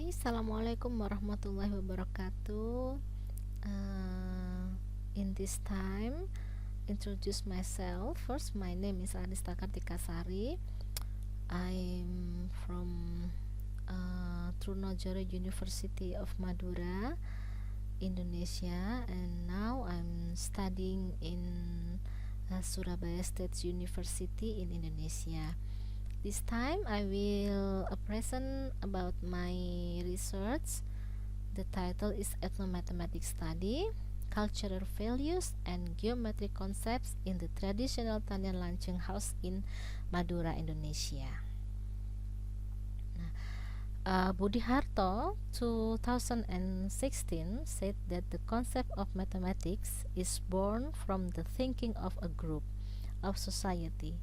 Hai, Assalamualaikum warahmatullahi wabarakatuh. In this time, introduce myself. First, my name is Anista Kartikasari. I'm from Trunajaya University of Madura, Indonesia, and now I'm studying in Surabaya State University in Indonesia. This time I will present about my research. The title is Ethnomathematics Study, Cultural Values and Geometric Concepts in the Traditional Tanian Lanceng House in Madura, Indonesia. Budi Harto 2016 said that the concept of mathematics is born from the thinking of a group of society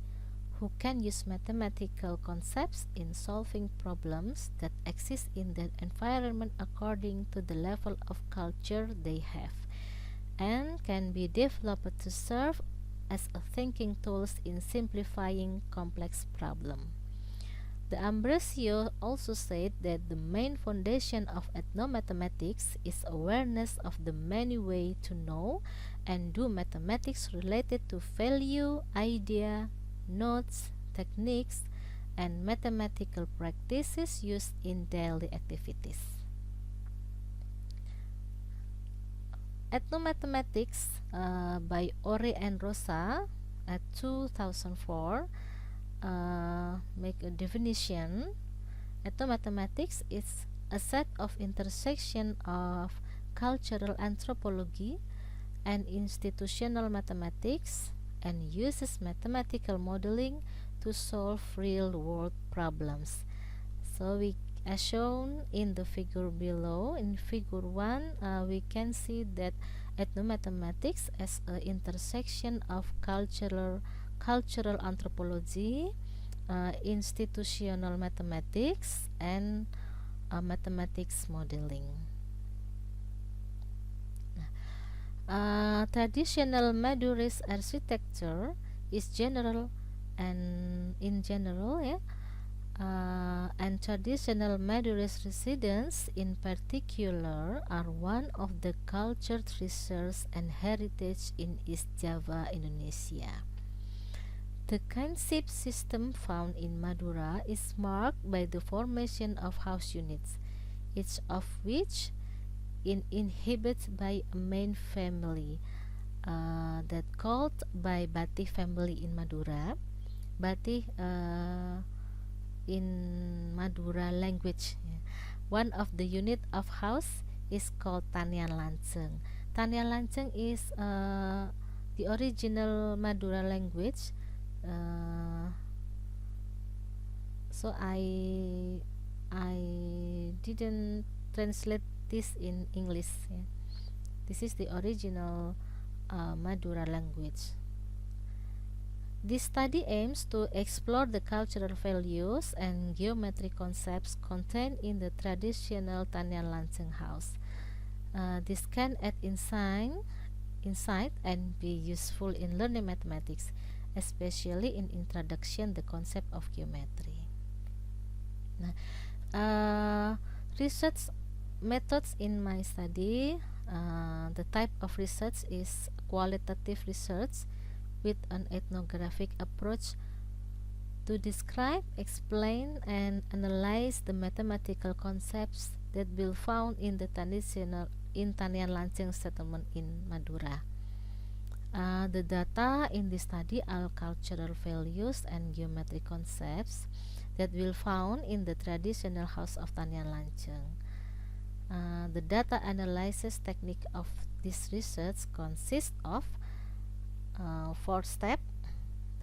who can use mathematical concepts in solving problems that exist in the environment according to the level of culture they have, and can be developed to serve as a thinking tools in simplifying complex problems. De Ambrosio also said that the main foundation of ethnomathematics is awareness of the many ways to know and do mathematics related to value, idea, notes, techniques, and mathematical practices used in daily activities. Ethnomathematics by Ore and Rosa at 2004 make a definition. Ethnomathematics is a set of intersection of cultural anthropology and institutional mathematics, and uses mathematical modeling to solve real-world problems. So as shown in the figure below, in figure 1, we can see that ethnomathematics as an intersection of cultural anthropology, institutional mathematics, and mathematics modeling. Traditional Madurese architecture is general and and traditional Madurese residents in particular are one of the cultured treasures and heritage in East Java, Indonesia. The kinship system found in Madura is marked by the formation of house units, each of which inhabited by a main family, that called by Bati family in Madura. Bati in Madura language, one of the unit of house is called Tanian Lanceng. Tanian Lanceng is the original Madura language. So I didn't translate this in English. This is the original Madura language. This study aims to explore the cultural values and geometric concepts contained in the traditional Tanian Lanceng house. This can add insight and be useful in learning mathematics, especially in introduction the concept of geometry. Research methods in my study. The type of research is qualitative research with an ethnographic approach to describe, explain, and analyze the mathematical concepts that will found in the Tanian Lanceng settlement in Madura. The data in this study are cultural values and geometric concepts that will found in the traditional house of Tanian Lanceng. The data analysis technique of this research consists of 4 steps.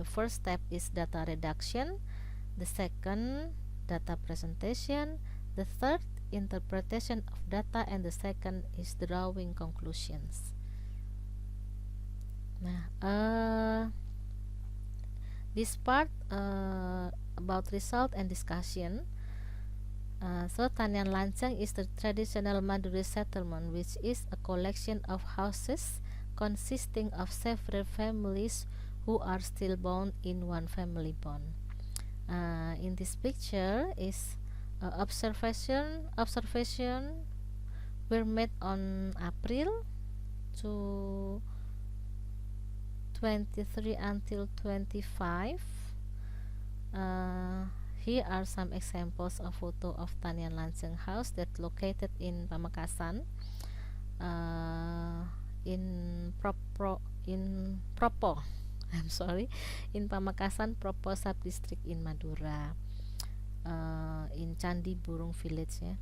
The first step is data reduction, the second data presentation, the third interpretation of data, and the second is drawing conclusions. This part about result and discussion. So Tanian Lanceng is the traditional Madura settlement, which is a collection of houses consisting of several families who are still bound in one family bond. In this picture is Observation were made on April to 23 until 25. Here are some examples of photo of Tanian Lanceng House that located in Pamekasan, in Propo I'm sorry, in Pamekasan Propo sub-district in Madura, in Candi Burung village ya.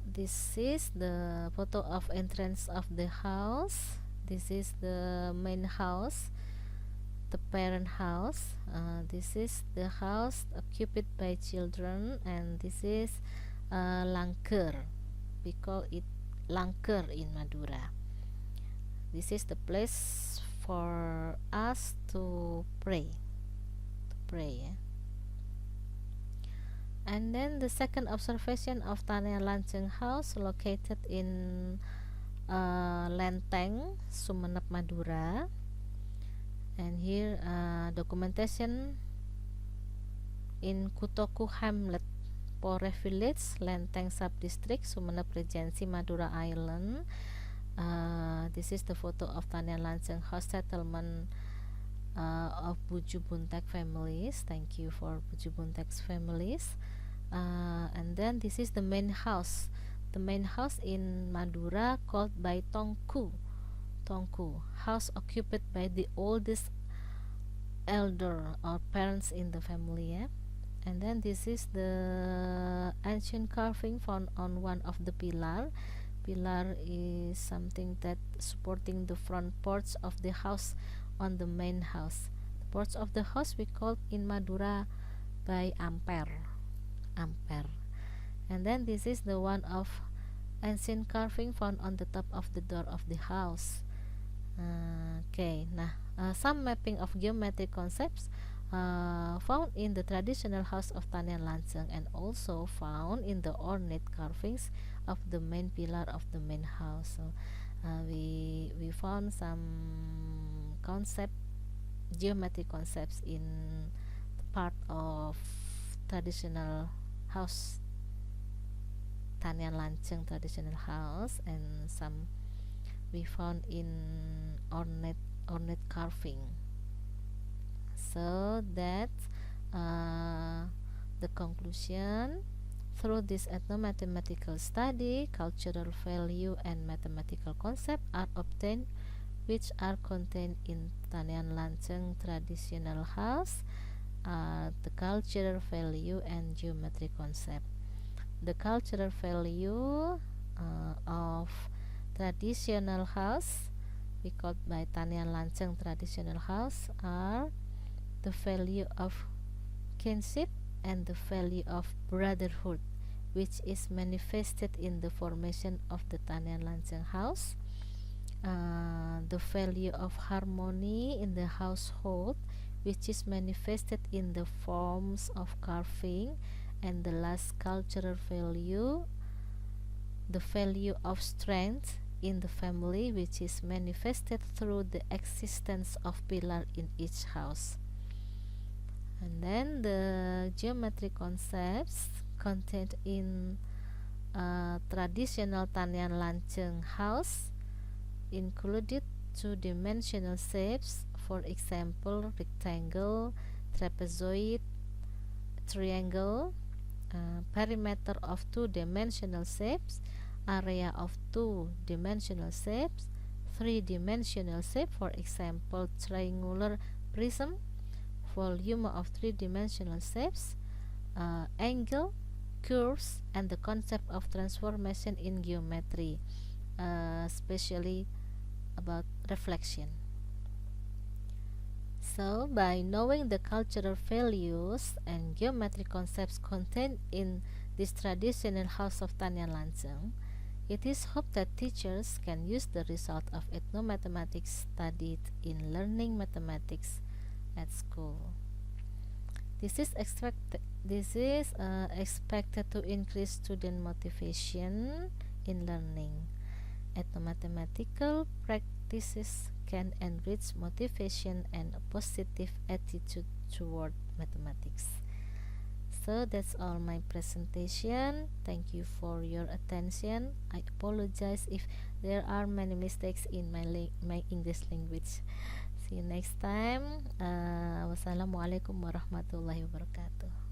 This is the photo of entrance of the house. This is the main house, the parent house. This is the house occupied by children, and this is Langker. We call it Langker in Madura. This is the place for us to pray. Yeah. And then the second observation of Tanian Lanceng House located in Lenteng, Sumeneb, Madura. And here documentation in Kutoku Hamlet, Pore Village, Lenteng Subdistrict, Sumeneb Regency, Madura Island. This is the photo of Tanian Lanceng House settlement of Buju Buntek families. Thank you for Buju Buntek's families. And then this is the main house in Madura called by Tongku, house occupied by the oldest elder or parents in the family, yeah? And then this is the ancient carving found on one of the pillar is something that supporting the front porch of the house on the main house. The porch of the house we call in Madura by ampere. And then this is the one of ancient carving found on the top of the door of the house. Some mapping of geometric concepts found in the traditional house of Tanian Lanceng and also found in the ornate carvings of the main pillar of the main house. So we found some geometric concepts in the part of traditional house, Tanian Lanceng traditional house, and some we found in ornate carving. So that the conclusion: through this ethno-mathematical study, cultural value and mathematical concept are obtained, which are contained in Tanian Lanceng traditional house. The cultural value and geometry concept. The cultural value of traditional house, we call by Tanian Lanceng traditional house, are the value of kinship and the value of brotherhood, which is manifested in the formation of the Tanian Lanceng house. The value of harmony in the household, which is manifested in the forms of carving. And the last cultural value, the value of strength in the family, which is manifested through the existence of pillar in each house. And then the geometric concepts contained in traditional Tanian Lanceng house included two-dimensional shapes, for example rectangle, trapezoid, triangle, perimeter of two-dimensional shapes, area of two-dimensional shapes, three-dimensional shape, for example triangular prism, volume of three-dimensional shapes, angle, curves, and the concept of transformation in geometry, especially about reflection. So, by knowing the cultural values and geometric concepts contained in this traditional house of Tanian Lanceng, it is hoped that teachers can use the result of ethnomathematics studied in learning mathematics at school. This is expected to increase student motivation in learning. Ethnomathematical practices can enrich motivation and a positive attitude toward mathematics. So that's all my presentation. Thank you for your attention. I apologize if there are many mistakes in my English language. See you next time. Wassalamualaikum warahmatullahi wabarakatuh.